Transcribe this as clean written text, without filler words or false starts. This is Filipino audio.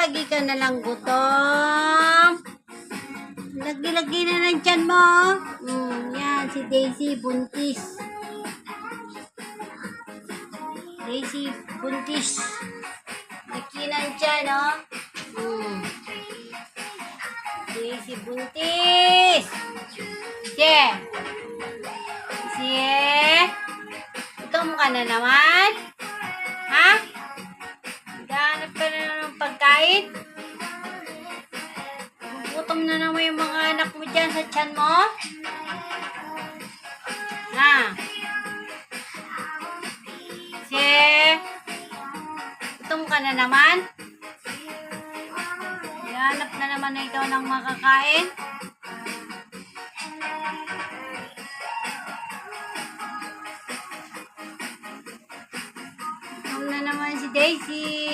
lagi ka na lang gutom. Lagi-lagi na lang tiyan mo. Yan, si Daisy buntis. Daisy buntis. Laki ng tiyan, oh. Daisy buntis. Gutom ka na naman? Ha? Naghahanap ka na ng pagkain? Gutom na naman yung mga anak mo dyan sa tiyan mo? Ha? Gutom ka na naman? Naghahanap na naman na ikaw ng makakain? Gutom na naman si Daisy.